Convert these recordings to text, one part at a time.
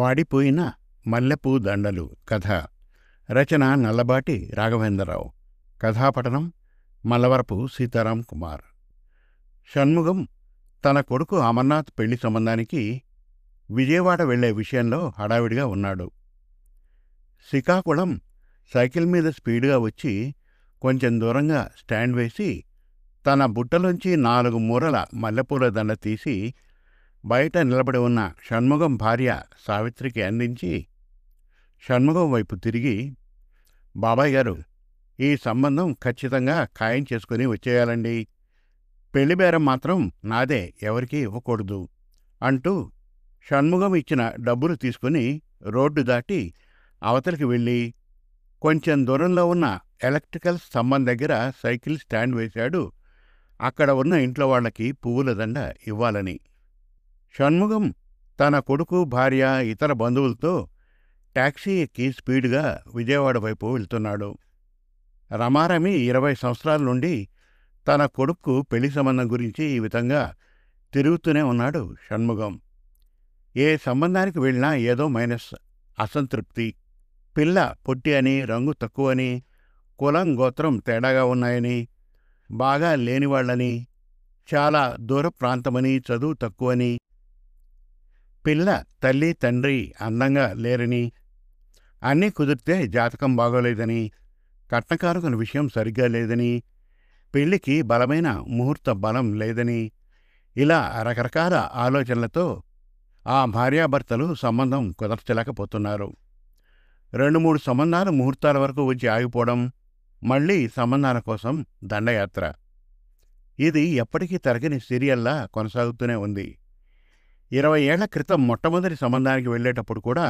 వాడిపోయిన మల్లెపూ దండలు కథ. రచన నల్లబాటి రాఘవేంద్రరావు. కథాపఠనం మల్లవరపు సీతారాం కుమార్. షణ్ముగం తన కొడుకు అమర్నాథ్ పెళ్లి సంబంధానికి విజయవాడ వెళ్లే విషయంలో హడావిడిగా ఉన్నాడు. శ్రీకాకుళం సైకిల్ మీద స్పీడ్గా వచ్చి కొంచెం దూరంగా స్టాండ్ వేసి తన బుట్టలోంచి 4 మూరల మల్లెపూల దండ తీసి బయట నిలబడి ఉన్న షణ్ముగం భార్య సావిత్రికి అందించి షణ్ముగం వైపు తిరిగి, బాబాయ్ గారు, ఈ సంబంధం ఖచ్చితంగా ఖాయం చేసుకుని వచ్చేయాలండి. పెళ్లి బేరం మాత్రం నాదే, ఎవరికీ ఇవ్వకూడదు అంటూ షణ్ముగం ఇచ్చిన డబ్బులు తీసుకుని రోడ్డు దాటి అవతలికి వెళ్ళి కొంచెం దూరంలో ఉన్న ఎలక్ట్రికల్ స్తంభం దగ్గర సైకిల్ స్టాండ్ వేశాడు. అక్కడ ఉన్న ఇంట్లో వాళ్ళకి పువ్వుల దండ ఇవ్వాలని. షణ్ముగం తన కొడుకు, భార్య, ఇతర బంధువులతో టాక్సీ ఎక్కి స్పీడ్గా విజయవాడ వైపు వెళ్తున్నాడు. రమారమి 20 సంవత్సరాల నుండి తన కొడుకు పెళ్లి సంబంధం గురించి ఈ విధంగా తిరుగుతూనే ఉన్నాడు షణ్ముగం. ఏ సంబంధానికి వెళ్ళినా ఏదో మైనస్, అసంతృప్తి. పిల్ల పొట్టి అని, రంగు తక్కువని, కులం గోత్రం తేడాగా ఉన్నాయని, బాగా లేనివాళ్లని, చాలా దూర ప్రాంతమని, చదువు తక్కువని, పిల్ల తల్లి తండ్రి అందంగా లేరని, అన్నీ కుదిరితే జాతకం బాగోలేదని, కట్నకారుకుని విషయం సరిగ్గా లేదని, పెళ్లికి బలమైన ముహూర్త బలం లేదని, ఇలా రకరకాల ఆలోచనలతో ఆ భార్యాభర్తలు సంబంధం కుదర్చలేకపోతున్నారు. 2-3 సంబంధాలు ముహూర్తాల వరకు వచ్చి ఆగిపోవడం, మళ్లీ సంబంధాల కోసం దండయాత్ర. ఇది ఎప్పటికీ తరగని సీరియల్లా కొనసాగుతూనే ఉంది. 20 ఏళ్ల క్రితం మొట్టమొదటి సంబంధానికి వెళ్లేటప్పుడు కూడా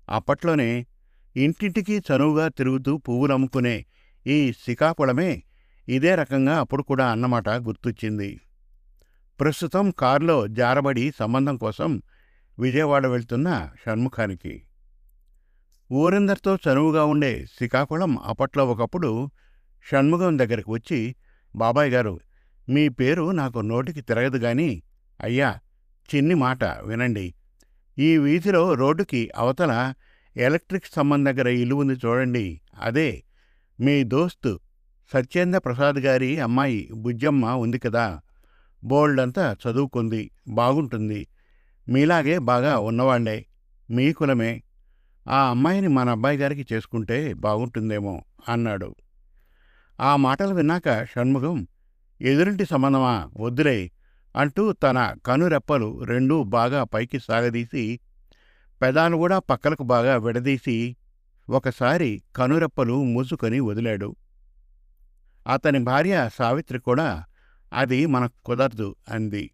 అప్పట్లోనే ఇంటింటికి చనువుగా తిరుగుతూ పువ్వులు అమ్ముకునే ఈ శ్రీకాకుళమే ఇదే రకంగా అప్పుడు కూడా అన్నమాట గుర్తొచ్చింది. ప్రస్తుతం కారులో జారబడి సంబంధం కోసం విజయవాడ వెళ్తున్న షణ్ముఖానికి ఊరందరితో చనువుగా ఉండే శ్రీకాకుళం అప్పట్లో ఒకప్పుడు షణ్ముఖం దగ్గరికి వచ్చి, బాబాయ్ గారు, మీ పేరు నాకు నోటికి తిరగదు గాని, అయ్యా, చిన్ని మాట వినండి. ఈ వీధిలో రోడ్డుకి అవతల ఎలక్ట్రిక్ స్తంభం దగ్గర ఇల్లు ఉంది చూడండి, అదే మీ దోస్తు సత్యేంద్ర ప్రసాద్ గారి అమ్మాయి బుజ్జమ్మ ఉంది కదా. బోల్డంతా చదువుకుంది, బాగుంటుంది, మీలాగే బాగా ఉన్నవాళ్లే, మీ కులమే. ఆ అమ్మాయిని మన అబ్బాయి గారికి చేసుకుంటే బాగుంటుందేమో అన్నాడు. ఆ మాటలు విన్నాక షణ్ముగం, ఎదురింటి సంబంధమా, వద్దులే అంటూ తన కనురెప్పలు 2 బాగా పైకి సాగదీసి, పెదాలు కూడా పక్కలకు బాగా విడదీసి ఒకసారి కనురెప్పలు మూసుకొని వదిలాడు. అతని భార్య సావిత్రి కూడా అది మనకు కుదరదు అంది.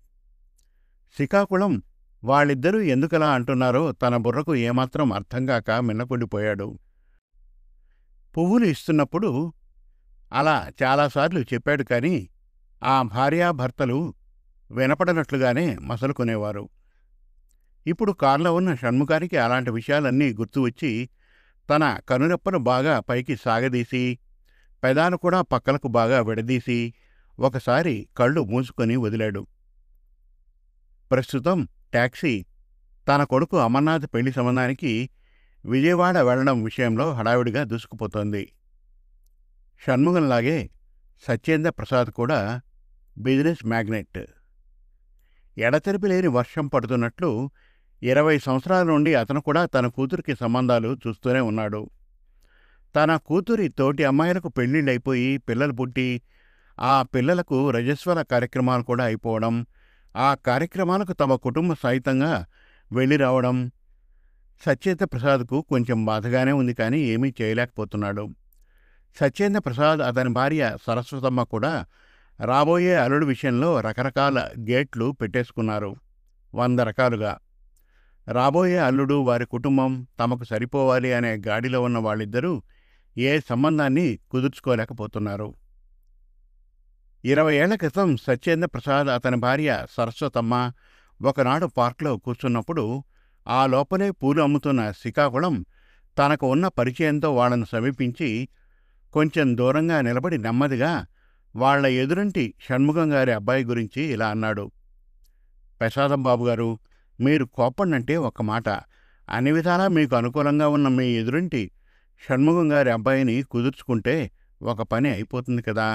శ్రీకాకుళం వాళ్ళిద్దరూ ఎందుకలా అంటున్నారో తన బుర్రకు ఏమాత్రం అర్థంగాక మిన్నకుండిపోయాడు. పువ్వులు ఇస్తున్నప్పుడు అలా చాలాసార్లు చెప్పాడు కానీ ఆ భార్యాభర్తలు వినపడనట్లుగానే మసలుకునేవారు. ఇప్పుడు కారులో ఉన్న షణ్ముఖానికి అలాంటి విషయాలన్నీ గుర్తు వచ్చి తన కనురెప్పను బాగా పైకి సాగదీసి, పెదాలు కూడా పక్కలకు బాగా విడదీసి ఒకసారి కళ్ళు మూసుకొని వదిలాడు. ప్రస్తుతం టాక్సీ తన కొడుకు అమర్నాథ్ పెళ్లి సంబంధానికి విజయవాడ వెళ్లడం విషయంలో హడావిడిగా దూసుకుపోతోంది. షణ్ముగంలాగే సత్యేంద్ర ప్రసాద్ కూడా బిజినెస్ మ్యాగ్నెట్. ఎడతెరిపి లేని వర్షం పడుతున్నట్లు 20 సంవత్సరాల నుండి అతను కూడా తన కూతురికి సంబంధాలు చూస్తూనే ఉన్నాడు. తన కూతురి తోటి అమ్మాయిలకు పెళ్లిళ్ళైపోయి పిల్లలు పుట్టి, ఆ పిల్లలకు రజస్వల కార్యక్రమాలు కూడా అయిపోవడం, ఆ కార్యక్రమాలకు తమ కుటుంబ సహితంగా వెళ్ళి రావడం సత్యేంద్ర ప్రసాద్కు కొంచెం బాధగానే ఉంది కానీ ఏమీ చేయలేకపోతున్నాడు. సత్యేంద్ర ప్రసాద్, అతని భార్య సరస్వతమ్మ కూడా రాబోయే అల్లుడి విషయంలో రకరకాల గేట్లు పెట్టేసుకున్నారు. 100 రకాలుగా. రాబోయే అల్లుడు, వారి కుటుంబం తమకు సరిపోవాలి అనే గాడిలో ఉన్న వాళ్ళిద్దరూ ఏ సంబంధాన్ని కుదుర్చుకోలేకపోతున్నారు. 20 ఏళ్ల క్రితం సత్యేంద్ర ప్రసాద్, అతని భార్య సరస్వతమ్మ ఒకనాడు పార్క్లో కూర్చున్నప్పుడు ఆ లోపలే పూలు అమ్ముతున్న శ్రీకాకుళం తనకు ఉన్న పరిచయంతో వాళ్ళను సమీపించి కొంచెం దూరంగా నిలబడి నెమ్మదిగా వాళ్ల ఎదురింటి షణ్ముగం గారి అబ్బాయి గురించి ఇలా అన్నాడు. ప్రసాదం బాబుగారు, మీరు కోపడినంటే ఒక్క మాట, అన్ని విధాలా మీకు అనుకూలంగా ఉన్న మీ ఎదురింటి షణ్ముగం గారి అబ్బాయిని కుదుర్చుకుంటే ఒక పని అయిపోతుంది కదా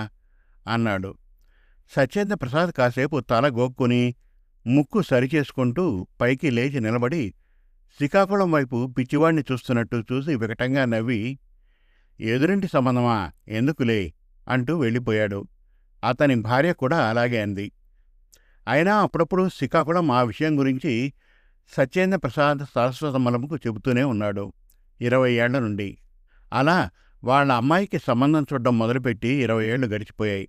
అన్నాడు. సత్యేంద్ర ప్రసాద్ కాసేపు తల గోక్కుని ముక్కు సరిచేసుకుంటూ పైకి లేచి నిలబడి శ్రీకాకుళం వైపు పిచ్చివాణ్ణి చూస్తున్నట్టు చూసి వికటంగా నవ్వి, ఎదురింటి సంబంధమా, ఎందుకులే అంటూ వెళ్ళిపోయాడు. అతని భార్య కూడా అలాగే అంది. అయినా అప్పుడప్పుడు శ్రీకాకుళం ఆ విషయం గురించి సత్యేంద్ర ప్రసాద్ సరస్వతమ్మలకు చెబుతూనే ఉన్నాడు 20 ఏళ్ల నుండి. అలా వాళ్ళ అమ్మాయికి సంబంధం చూడడం మొదలుపెట్టి 20 ఏళ్లు గడిచిపోయాయి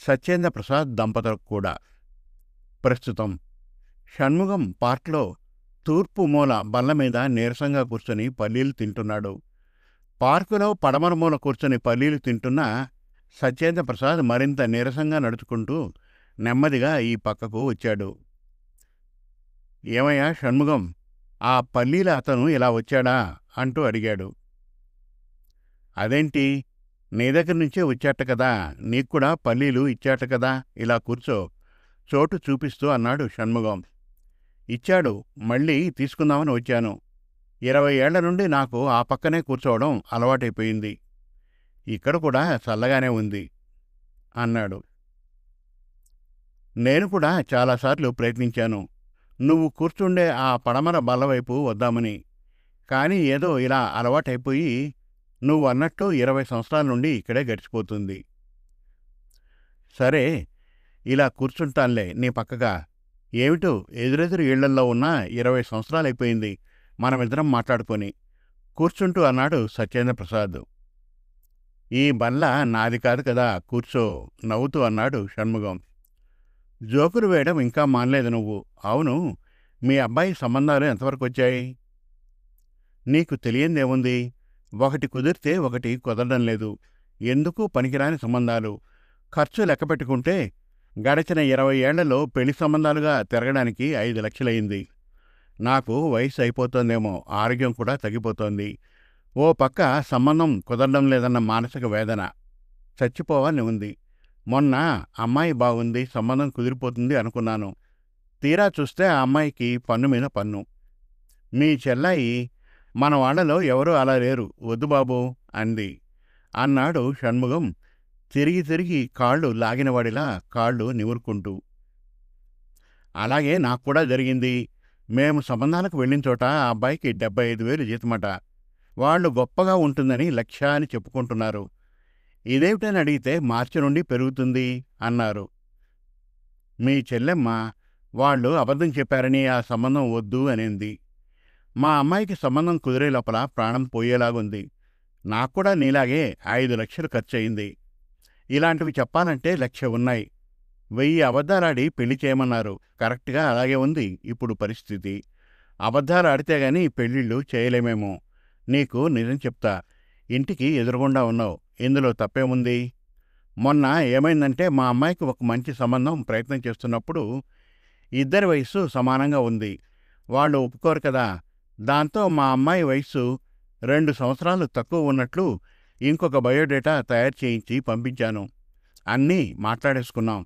సత్యేంద్ర ప్రసాద్ దంపతులకు కూడా. ప్రస్తుతం షణ్ముగం పార్క్లో తూర్పు మూల బల్ల మీద నీరసంగా కూర్చొని పల్లీలు తింటున్నాడు. పార్కులో పడమర మూల కూర్చొని పల్లీలు తింటున్న సత్యేంద్ర ప్రసాద్ మరింత నీరసంగా నడుచుకుంటూ నెమ్మదిగా ఈ పక్కకు వచ్చాడు. ఏమయ్యా షణ్ముగం, ఆ పల్లీల అతను ఇలా వచ్చాడా అంటూ అడిగాడు. అదేంటి, నీ దగ్గర నుంచే వచ్చాట కదా, నీకు కూడా పల్లీలు ఇచ్చాట కదా, ఇలా కూర్చో చోటు చూపిస్తూ అన్నాడు షణ్ముగం. ఇచ్చాడు, మళ్ళీ తీసుకుందామని వచ్చాను. 20 ఏళ్ల నుండి నాకు ఆ పక్కనే కూర్చోవడం అలవాటైపోయింది. ఇక్కడ కూడా చల్లగానే ఉంది అన్నాడు. నేను కూడా చాలాసార్లు ప్రయత్నించాను నువ్వు కూర్చుండే ఆ పడమర బల్లవైపు వద్దామని. కానీ ఏదో ఇలా అలవాటైపోయి నువ్వు అన్నట్టు 20 సంవత్సరాల నుండి ఇక్కడే గడిచిపోతుంది. సరే, ఇలా కూర్చుంటానులే నీ పక్కగా. ఏమిటో ఎదురెదురు ఇళ్లల్లో ఉన్న 20 సంవత్సరాలైపోయింది మనమిద్దరం మాట్లాడుకొని కూర్చుంటూ అన్నాడు సత్యేంద్ర ప్రసాద్. ఈ బల్ల నాది కాదు కదా, కూర్చో నవ్వుతూ అన్నాడు షణ్ముగం. జోకులు వేయడం ఇంకా మానలేదు నువ్వు. అవును, మీ అబ్బాయి సంబంధాలు ఎంతవరకు వచ్చాయి? నీకు తెలియందేముంది, ఒకటి కుదిరితే ఒకటి కుదరడం లేదు. ఎందుకు పనికిరాని సంబంధాలు. ఖర్చు లెక్క పెట్టుకుంటే గడిచిన 20 ఏళ్లలో పెళ్లి సంబంధాలుగా తిరగడానికి 5 లక్షలయింది. నాకు వయసు అయిపోతోందేమో, ఆరోగ్యం కూడా తగ్గిపోతోంది. ఓ పక్క సంబంధం కుదరడం లేదన్న మానసిక వేదన. చచ్చిపోవాలని ఉంది. మొన్న అమ్మాయి బాగుంది, సంబంధం కుదిరిపోతుంది అనుకున్నాను. తీరా చూస్తే ఆ అమ్మాయికి పన్ను మీద పన్ను. మీ చెల్లాయి మన వాళ్లలో ఎవరూ అలా లేరు, వద్దు బాబూ అంది అన్నాడు షణ్ముగం తిరిగి తిరిగి కాళ్ళు లాగినవాడిలా కాళ్ళు నిమురుకుంటూ. అలాగే నాకు కూడా జరిగింది. మేము సంబంధాలకు వెళ్ళిన చోట ఆ అబ్బాయికి 75,000 జీతమట. వాళ్ళు గొప్పగా ఉంటుందని 1,00,000 అని చెప్పుకుంటున్నారు. ఇదేమిటని అడిగితే మార్చి నుండి పెరుగుతుంది అన్నారు. మీ చెల్లెమ్మ వాళ్ళు అబద్ధం చెప్పారని ఆ సంబంధం వద్దు అనింది. మా అమ్మాయికి సంబంధం కుదిరే లోపల ప్రాణం పోయేలాగుంది. నాకు కూడా నీలాగే 5 లక్షలు ఖర్చయింది. ఇలాంటివి చెప్పాలంటే 1,00,000 ఉన్నాయి. 1000 అబద్ధాలాడి పెళ్లి చేయమన్నారు. కరెక్ట్గా అలాగే ఉంది ఇప్పుడు పరిస్థితి. అబద్ధాలు ఆడితే గాని పెళ్ళిళ్ళు చేయలేమేమో. నీకు నిజం చెప్తా, ఇంటికి ఎదురుగుండా ఉన్నావు, ఇందులో తప్పేముంది? మొన్న ఏమైందంటే మా అమ్మాయికి ఒక మంచి సంబంధం ప్రయత్నం చేస్తున్నప్పుడు ఇద్దరి వయస్సు సమానంగా ఉంది. వాళ్ళు ఒప్పుకోరు కదా. దాంతో మా అమ్మాయి వయస్సు 2 సంవత్సరాలు తక్కువ ఉన్నట్లు ఇంకొక బయోడేటా తయారు చేయించి పంపించాను. అన్నీ మాట్లాడేసుకున్నాం.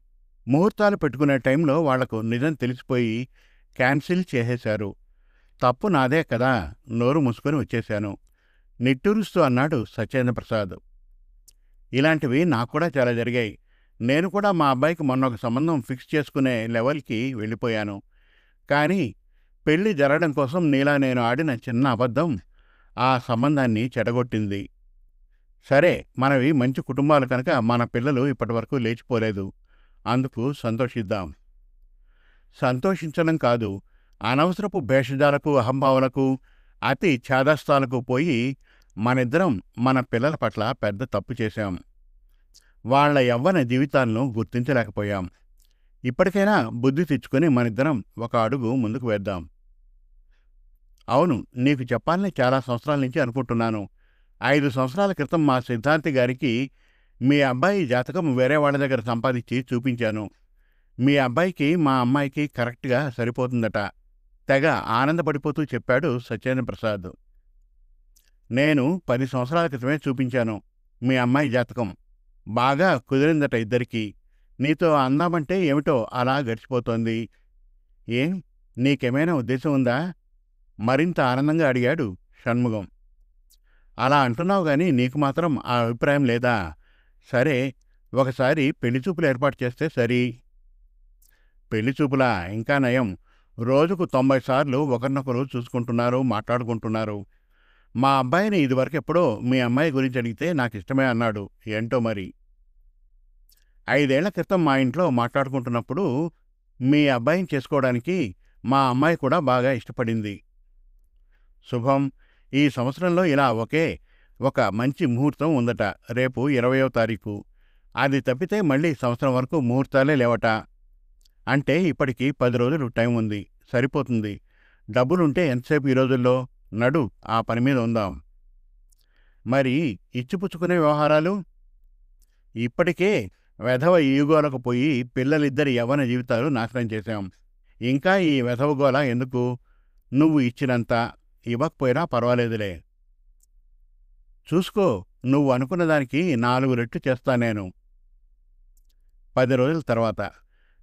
ముహూర్తాలు పెట్టుకునే టైంలో వాళ్లకు నిజం తెలిసిపోయి క్యాన్సిల్ చేసేశారు. తప్పు నాదే కదా, నోరు మూసుకొని వచ్చేశాను నిట్టూరుస్తూ అన్నాడు సత్యేంద్ర ప్రసాద్. ఇలాంటివి నాకు కూడా చాలా జరిగాయి. నేను కూడా మా అబ్బాయికి మొన్న ఒక సంబంధం ఫిక్స్ చేసుకునే లెవెల్కి వెళ్ళిపోయాను. కానీ పెళ్లి జరగడం కోసం నీలా నేను ఆడిన చిన్న అబద్ధం ఆ సంబంధాన్ని చెడగొట్టింది. సరే, మనవి మంచి కుటుంబాలు కనుక మన పిల్లలు ఇప్పటివరకు లేచిపోలేదు. అందుకు సంతోషిద్దాం. సంతోషించడం కాదు, అనవసరపు భేషజాలకు, అహంభావాలకు, అతి ఛాదస్తాలకు పోయి మనిద్దరం మన పిల్లల పట్ల పెద్ద తప్పు చేశాం. వాళ్ల యవ్వన జీవితాలను గుర్తించలేకపోయాం. ఇప్పటికైనా బుద్ధి తెచ్చుకొని మనిద్దరం ఒక అడుగు ముందుకు వేద్దాం. అవును, నీకు చెప్పాలని చాలా సంవత్సరాల నుంచి అనుకుంటున్నాను. 5 సంవత్సరాల క్రితం మా సిద్ధాంతి గారికి మీ అబ్బాయి జాతకం వేరే వాళ్ళ దగ్గర సంపాదించి చూపించాను. మీ అబ్బాయికి మా అమ్మాయికి కరెక్ట్గా సరిపోతుందట. తెగ ఆనందపడిపోతూ చెప్పాడు సత్యేంద్ర ప్రసాద్. నేను 10 సంవత్సరాల క్రితమే చూపించాను మీ అమ్మాయి జాతకం. బాగా కుదిరిందట ఇద్దరికీ. నీతో అందామంటే ఏమిటో అలా గడిచిపోతోంది. ఏం, నీకేమైనా ఉద్దేశం ఉందా? మరింత ఆనందంగా అడిగాడు షణ్ముగం. అలా అంటున్నావు గాని నీకు మాత్రం ఆ అభిప్రాయం లేదా? సరే, ఒకసారి పెళ్లి చూపులు ఏర్పాటు చేస్తే సరి. పెళ్లి చూపులా? ఇంకా నయం. రోజుకు 90 సార్లు ఒకరినొకరు చూసుకుంటున్నారు, మాట్లాడుకుంటున్నారు. మా అబ్బాయిని ఇదివరకెప్పుడో మీ అమ్మాయి గురించి అడిగితే నాకిష్టమే అన్నాడు. ఏంటో మరి. 5 ఏళ్ల క్రితం మా ఇంట్లో మాట్లాడుకుంటున్నప్పుడు మీ అబ్బాయిని చేసుకోవడానికి మా అమ్మాయి కూడా బాగా ఇష్టపడింది. శుభం. ఈ సంవత్సరంలో ఇలా ఒక మంచి ముహూర్తం ఉందట. రేపు 20వ తారీఖు. అది తప్పితే మళ్ళీ సంవత్సరం వరకు ముహూర్తాలే లేవట. అంటే ఇప్పటికి 10 రోజులు టైం ఉంది. సరిపోతుంది. డబ్బులుంటే ఎంతసేపు ఈ రోజుల్లో? నడు, ఆ పని మీద ఉందాం. మరి ఇచ్చిపుచ్చుకునే వ్యవహారాలు? ఇప్పటికే వెధవ ఈగోలకు పోయి పిల్లలిద్దరి యవ్వన జీవితాలు నాశనం చేశాం. ఇంకా ఈ వెధవగోల ఎందుకు? నువ్వు ఇచ్చినంత, ఇవ్వకపోయినా పర్వాలేదులే. చూసుకో, నువ్వు అనుకున్న దానికి 4 రెట్లు చేస్తా నేను. 10 రోజుల తర్వాత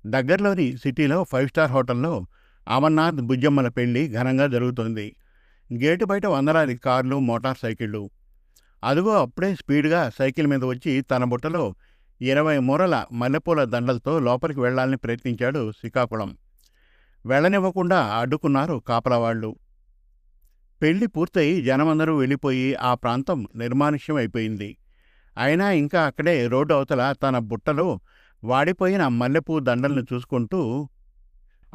దగ్గరలోని సిటీలో 5 స్టార్ హోటల్లో అమర్నాథ్ బుజ్జమ్మల పెళ్లి ఘనంగా జరుగుతోంది. గేటు బయట వందలాది కార్లు, మోటార్ సైకిళ్ళు. అదుగో అప్పుడే స్పీడ్గా సైకిల్ మీద వచ్చి తన బుట్టలో 20 మూరల మల్లెపూల దండలతో లోపలికి వెళ్లాలని ప్రయత్నించాడు శ్రీకాకుళం. వెళ్ళనివ్వకుండా అడ్డుకున్నారు కాపలావాళ్లు. పెళ్లి పూర్తయి జనమందరూ వెళ్ళిపోయి ఆ ప్రాంతం నిర్మానుష్యం అయిపోయింది. అయినా ఇంకా అక్కడే రోడ్డు అవతల తన బుట్టలో వాడిపోయిన మల్లెపూ దండల్ని చూసుకుంటూ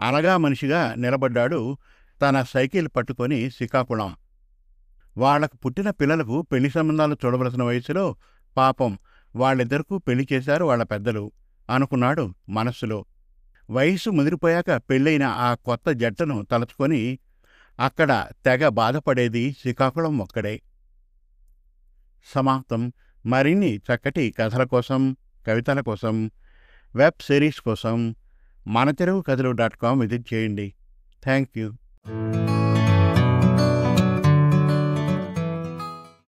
అనగా మనిషిగా నిలబడ్డాడు తన సైకిల్ పట్టుకొని శ్రీకాకుళం. వాళ్లకు పుట్టిన పిల్లలకు పెళ్లి సంబంధాలు చూడవలసిన వయసులో పాపం వాళ్ళిద్దరికూ పెళ్లి చేశారు వాళ్ళ పెద్దలు అనుకున్నాడు మనస్సులో. వయసు ముదిరిపోయాక పెళ్ళైన ఆ కొత్త జట్టను తలుచుకొని అక్కడ తెగ బాధపడేది శ్రీకాకుళం ఒక్కడే. సమాప్తం. మరిన్ని చక్కటి కథల కోసం, కవితల కోసం, వెబ్ సిరీస్ కోసం మనతెలుగుకథలు.com విజిట్ చేయండి. Thank you.